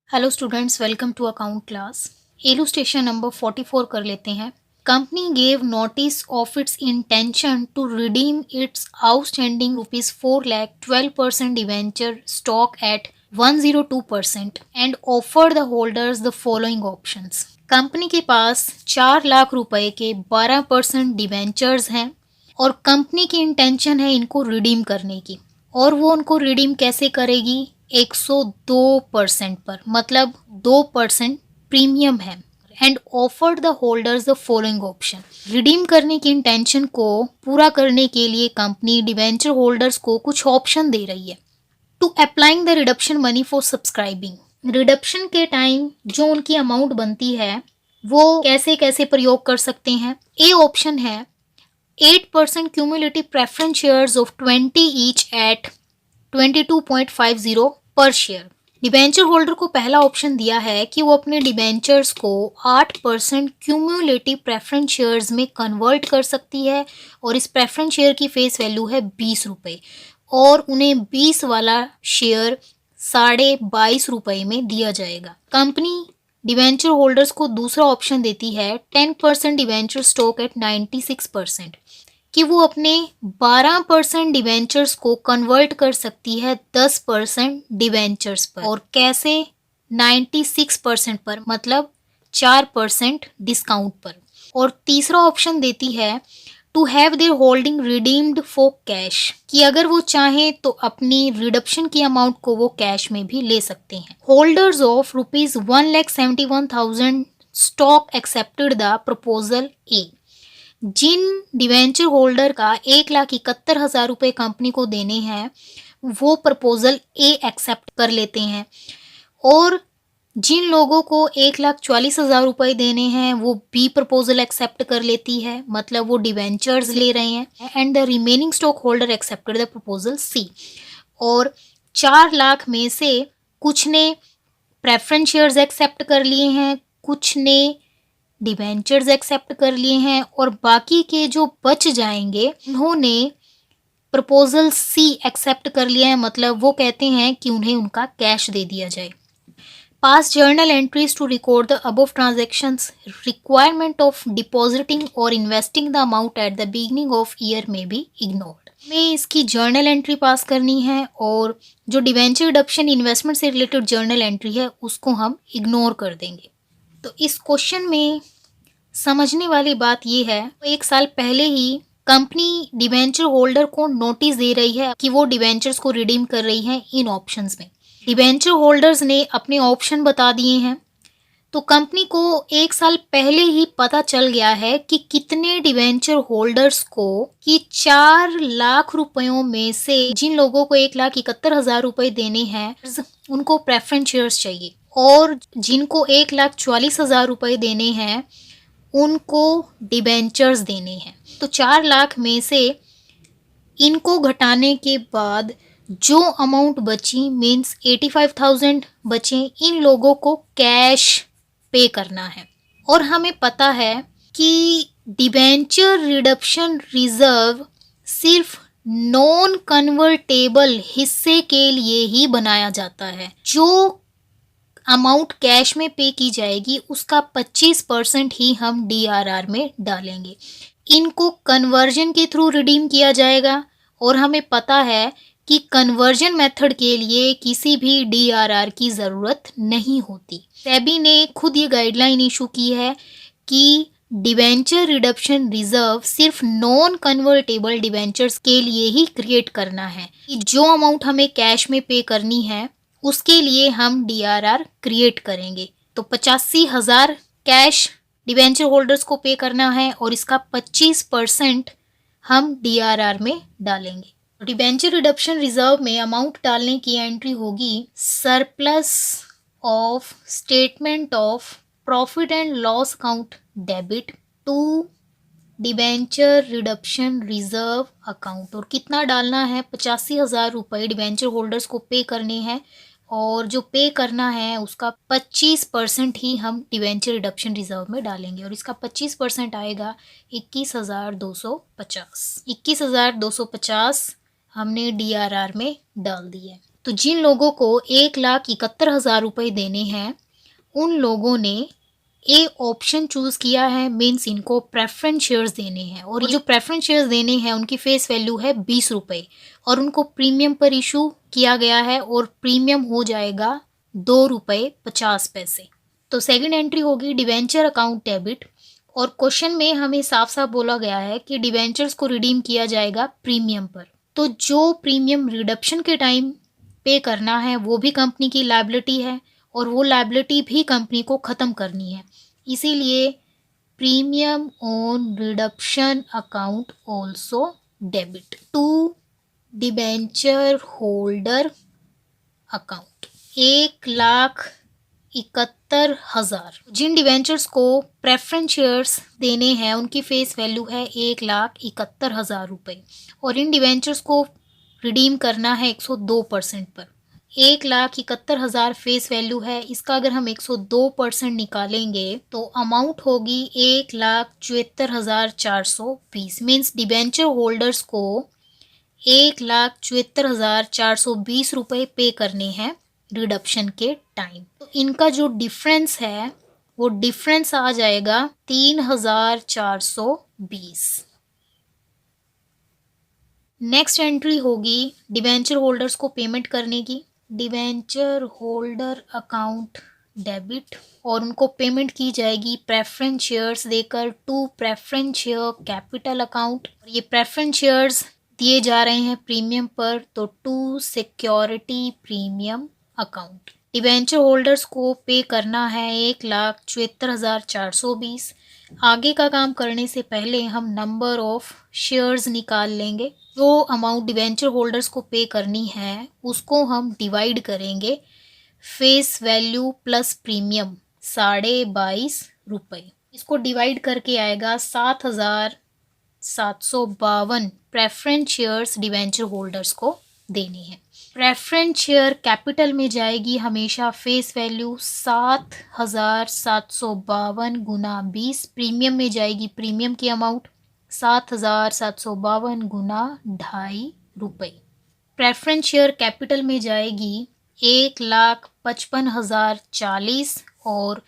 Hello students, welcome to account class. Illustration number 44 कर लेते हैं। Company gave notice of its intention to redeem its outstanding ₹4 lakh 12% debenture stock at 102% and offer the holders the following options. Company के पास 4 लाख रुपए के 12% debentures हैं और company की इंटेंशन है इनको रिडीम करने की। और वो उनको रिडीम कैसे करेगी? 102% पर, मतलब 2% प्रीमियम है। And offered the holders the following option. Redeem करने की इंटेंशन को पूरा करने के लिए कंपनी डिवेंचर होल्डर्स को कुछ ऑप्शन दे रही है। To applying the reduction money for subscribing. Reduction के टाइम जो उनकी अमाउंट बनती है वो कैसे कैसे प्रयोग कर सकते हैं। ए ऑप्शन है 8% cumulative preference shares of 20 each at 22.50 पर शेयर। डिबेंचर होल्डर को पहला ऑप्शन दिया है कि वो अपने डिबेंचर्स को 8% क्यूमुलेटिव प्रेफरेंस शेयर्स में कन्वर्ट कर सकती है और इस प्रेफरेंस शेयर की फेस वैल्यू है 20 रुपये और उन्हें 20 वाला शेयर 22.5 में दिया जाएगा। कंपनी डिवेंचर होल्डर्स को दूसरा ऑप्शन देती है 10% डिवेंचर स्टॉक एट 96% कि वो अपने 12% डिवेंचर्स को कन्वर्ट कर सकती है 10% डिवेंचर्स पर। और कैसे? 96% पर, मतलब 4% डिस्काउंट पर। और तीसरा ऑप्शन देती है to have their holding redeemed for cash, कि अगर वो चाहें तो अपनी रिडक्शन की अमाउंट को वो कैश में भी ले सकते हैं। Holders of ₹1,71,000 stock accepted the proposal a. जिन डिवेंचर होल्डर का 1,71,000 रुपये कंपनी को देने हैं वो प्रपोजल ए एक्सेप्ट कर लेते हैं और जिन लोगों को 1,44,000 रुपये देने हैं वो बी प्रपोजल एक्सेप्ट कर लेती है, मतलब वो डिवेंचर्स ले रहे हैं। And the remaining stock holder accepted the proposal सी। और 4 लाख में से कुछ ने प्रेफरेंस शेयर्स एक्सेप्ट कर लिए हैं, कुछ ने डिवेंचर्स एक्सेप्ट कर लिए हैं और बाकी के जो बच जाएंगे उन्होंने प्रपोजल सी एक्सेप्ट कर लिया है, मतलब वो कहते हैं कि उन्हें उनका कैश दे दिया जाए। Pass journal entries to record the above transactions. Requirement of depositing और investing the amount at the beginning of year में बी इग्नोर्ड। में इसकी जर्नल एंट्री पास करनी है और जो डिवेंचर रिडक्शन इन्वेस्टमेंट से रिलेटेड जर्नल एंट्री है उसको हम इग्नोर कर देंगे। तो इस क्वेश्चन में समझने वाली बात यह है, 1 साल पहले ही कंपनी डिवेंचर होल्डर को नोटिस दे रही है कि वो डिवेंचर्स को रिडीम कर रही है इन ऑप्शंस में। डिवेंचर होल्डर्स ने अपने ऑप्शन बता दिए हैं तो कंपनी को 1 साल पहले ही पता चल गया है कि कितने डिवेंचर होल्डर्स को कि 4 लाख रुपयों में से जिन लोगों को 1,71,000 रुपये देने हैं उनको प्रेफरेंस शेयर्स चाहिए और जिनको 1,44,000 रुपये देने हैं उनको डिबेंचर्स देने हैं। तो 4 लाख में से इनको घटाने के बाद जो अमाउंट बची मीन्स 85,000 बचे, इन लोगों को कैश पे करना है। और हमें पता है कि डिबेंचर रिडक्शन रिजर्व सिर्फ नॉन कन्वर्टेबल हिस्से के लिए ही बनाया जाता है। जो अमाउंट कैश में पे की जाएगी उसका 25% ही हम DRR में डालेंगे। इनको कन्वर्जन के थ्रू रिडीम किया जाएगा और हमें पता है कि कन्वर्जन मेथड के लिए किसी भी DRR की ज़रूरत नहीं होती। सेबी ने खुद ये गाइडलाइन इशू की है कि डिवेंचर रिडक्शन रिजर्व सिर्फ नॉन कन्वर्टेबल डिवेंचर्स के लिए ही क्रिएट करना है। जो अमाउंट हमें कैश में पे करनी है उसके लिए हम DRR क्रिएट करेंगे। तो 85,000 कैश डिवेंचर होल्डर्स को पे करना है और इसका 25% हम DRR में डालेंगे। डिवेंचर रिडक्शन रिजर्व में अमाउंट डालने की एंट्री होगी surplus of statement of profit and loss account debit to debenture reduction reserve account. और कितना डालना है? 85,000 रुपये डिवेंचर होल्डर्स को पे करने हैं और जो पे करना है उसका 25% ही हम डिवेंचर रिडक्शन रिजर्व में डालेंगे और इसका 25% आएगा 21,250। 21,250 हमने DRR में डाल दिया है। तो तो जिन लोगों को 1,71,000 रुपये देने हैं उन लोगों ने ए ऑप्शन चूज किया है, मीन्स इनको प्रेफरेंस शेयर्स देने हैं और जो प्रेफरेंस शेयर्स देने हैं उनकी फेस वैल्यू है 20 रुपये और उनको प्रीमियम पर इशू किया गया है और प्रीमियम हो जाएगा 2 रुपये 50 पैसे। तो सेकंड एंट्री होगी डिवेंचर अकाउंट डेबिट और क्वेश्चन में हमें साफ साफ बोला गया है कि डिवेंचर्स को रिडीम किया जाएगा प्रीमियम पर। तो जो प्रीमियम रिडक्शन के टाइम पे करना है वो भी कंपनी की लायबिलिटी है और वो लायबिलिटी भी कंपनी को ख़त्म करनी है, इसीलिए premium on reduction account also debit to debenture holder account. 1,71,000 जिन डिवेंचर्स को प्रेफरेंस शेयर्स देने हैं उनकी फेस वैल्यू है 1,71,000 रुपये और इन डिवेंचर्स को रिडीम करना है 102% पर। 1,71,000 फेस वैल्यू है, इसका अगर हम 102% निकालेंगे तो अमाउंट होगी 1,74,420। मीन्स डिबेंचर होल्डर्स को 1,74,420 रुपये पे करने हैं रिडक्शन के टाइम। तो इनका जो डिफरेंस है वो डिफरेंस आ जाएगा 3,420। नेक्स्ट एंट्री होगी डिबेंचर होल्डर्स को पेमेंट करने की। डिबेंचर होल्डर अकाउंट डेबिट और उनको पेमेंट की जाएगी प्रेफरेंस शेयर्स देकर to preference share capital account. ये प्रेफरेंस शेयर्स दिए जा रहे हैं प्रीमियम पर, तो to security premium account. Debenture holders को पे करना है 1,74,420। आगे का काम करने से पहले हम नंबर ऑफ शेयर्स निकाल लेंगे। जो अमाउंट डिबेंचर होल्डर्स को पे करनी है उसको हम डिवाइड करेंगे फेस वैल्यू प्लस प्रीमियम 22.5 रुपये। इसको डिवाइड करके आएगा 7,752 प्रेफरेंस शेयर्स डिबेंचर होल्डर्स को देने हैं। प्रेफरेंस शेयर कैपिटल में जाएगी हमेशा फेस वैल्यू 7,752 गुना 20। प्रीमियम में जाएगी प्रीमियम की अमाउंट 7,752 गुना 2.5 रुपये। प्रेफरेंस शेयर कैपिटल में जाएगी 1,55,040 और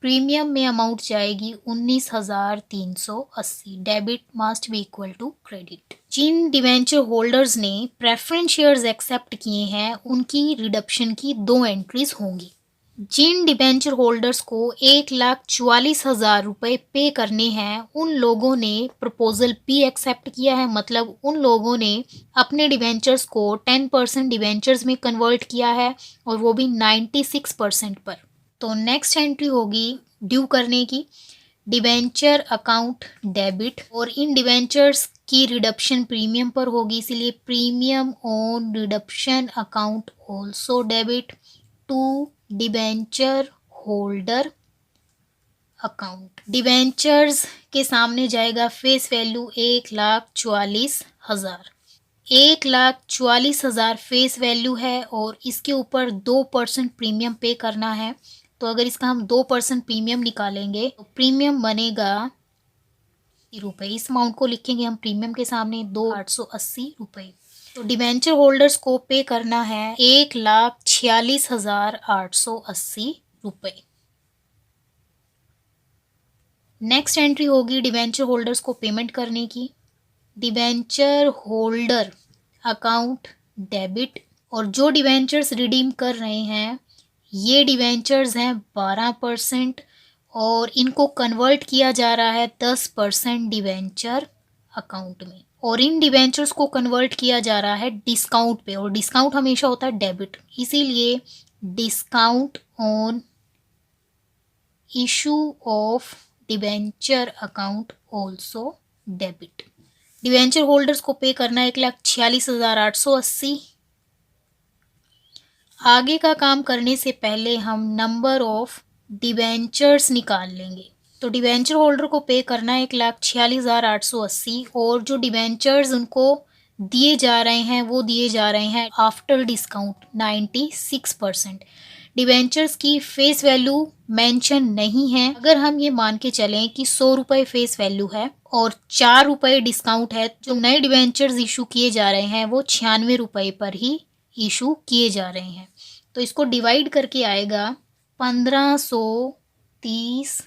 प्रीमियम में अमाउंट जाएगी 19,380। Debit must be equal to credit. जिन डिवेंचर होल्डर्स ने प्रेफरेंस शेयर्स एक्सेप्ट किए हैं उनकी रिडक्शन की 2 एंट्रीज होंगी। जिन डिबेंचर होल्डर्स को 1,44,000 रुपये पे करने हैं उन लोगों ने प्रपोजल पी एक्सेप्ट किया है, मतलब उन लोगों ने अपने डिबेंचर्स को 10% डिबेंचर्स में कन्वर्ट किया है और वो भी 96% पर। तो नेक्स्ट एंट्री होगी ड्यू करने की डिबेंचर अकाउंट डेबिट और इन डिबेंचर्स की रिडक्शन प्रीमियम पर होगी, इसीलिए premium on reduction account also debit to debenture holder account. Debentures के सामने जाएगा फेस वैल्यू 1,44,000। 1,44,000 फेस वैल्यू है और इसके ऊपर 2% प्रीमियम पे करना है। तो अगर इसका हम 2% प्रीमियम निकालेंगे तो प्रीमियम बनेगा रुपये। इस अमाउंट को लिखेंगे हम प्रीमियम के सामने 2,880 रुपये। तो डिबेंचर होल्डर्स को पे करना है 1,46,880 रुपये। नेक्स्ट एंट्री होगी डिबेंचर होल्डर्स को पेमेंट करने की डिबेंचर होल्डर अकाउंट डेबिट और जो डिबेंचर्स रिडीम कर रहे हैं ये डिबेंचर्स हैं 12% और इनको कन्वर्ट किया जा रहा है 10% डिबेंचर अकाउंट में और इन डिबेंचर्स को कन्वर्ट किया जा रहा है डिस्काउंट पे और डिस्काउंट हमेशा होता है डेबिट, इसीलिए discount on issue of debenture account also debit. Debenture holders को पे करना है 1,46,880। आगे का काम करने से पहले हम नंबर ऑफ डिबेंचर्स निकाल लेंगे। तो डिबेंचर होल्डर को पे करना है 1,46,880 और जो डिबेंचर्स उनको दिए जा रहे हैं वो दिए जा रहे हैं आफ्टर डिस्काउंट 96%। डिबेंचर्स की फेस वैल्यू मेंशन नहीं है। अगर हम ये मान के चलें कि 100 रुपये फेस वैल्यू है और 4 रुपये डिस्काउंट है, जो नए डिबेंचर्स इशू किए जा रहे हैं वो 96 रुपये पर ही इशू किए जा रहे हैं। तो इसको डिवाइड करके आएगा 1530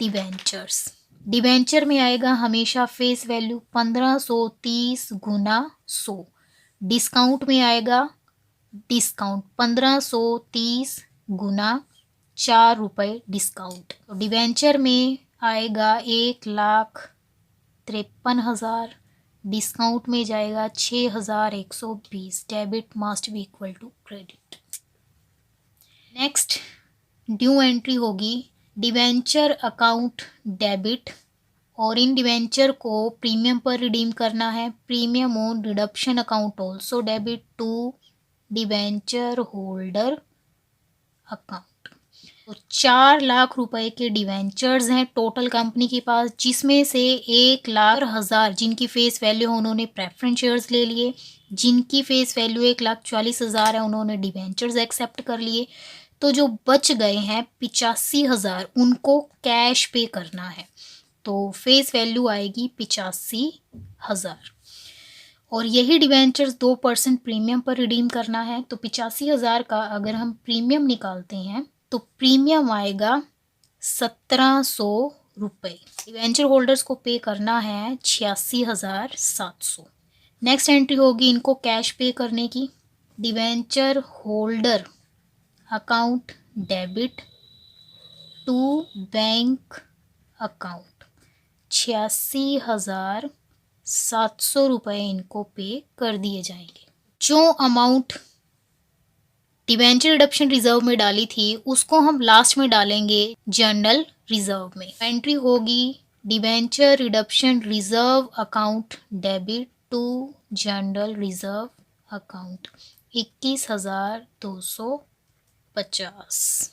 डिवेंचर्स। डिवेंचर में आएगा हमेशा फेस वैल्यू 1530 गुना 100। डिस्काउंट में आएगा डिस्काउंट 1530 गुना 4 रुपये डिस्काउंट। तो डिवेंचर में आएगा 1,53,000, डिस्काउंट में जाएगा 6,120। Debit must be equal to credit. Next due entry होगी डिवेंचर अकाउंट डेबिट, और इन डिवेंचर को प्रीमियम पर रिडीम करना है। Premium on reduction account also debit to debenture holder account. तो 4 लाख रुपए के डिवेंचर्स हैं टोटल कंपनी के पास, जिसमें से 1,00,000 जिनकी फेस वैल्यू है उन्होंने प्रेफरेंस शेयर्स ले लिए, जिनकी फेस वैल्यू 1,40,000 है उन्होंने डिवेंचर्स एक्सेप्ट कर लिए। तो जो बच गए हैं 85,000 उनको कैश पे करना है। तो फेस वैल्यू आएगी 85,000, और यही डिवेंचर्स 2% प्रीमियम पर रिडीम करना है। तो 85,000 का अगर हम प्रीमियम निकालते हैं तो प्रीमियम आएगा 1,700 रुपये। डिवेंचर होल्डर्स को पे करना है 86,700। नेक्स्ट एंट्री होगी इनको कैश पे करने की। Debenture holder account debit to bank account 86,700 रुपये इनको पे कर दिए जाएंगे। जो अमाउंट डिवेंचर रिडक्शन रिजर्व में डाली थी उसको हम लास्ट में डालेंगे जनरल रिजर्व में। एंट्री होगी debenture reduction reserve account debit to general reserve account 21,250।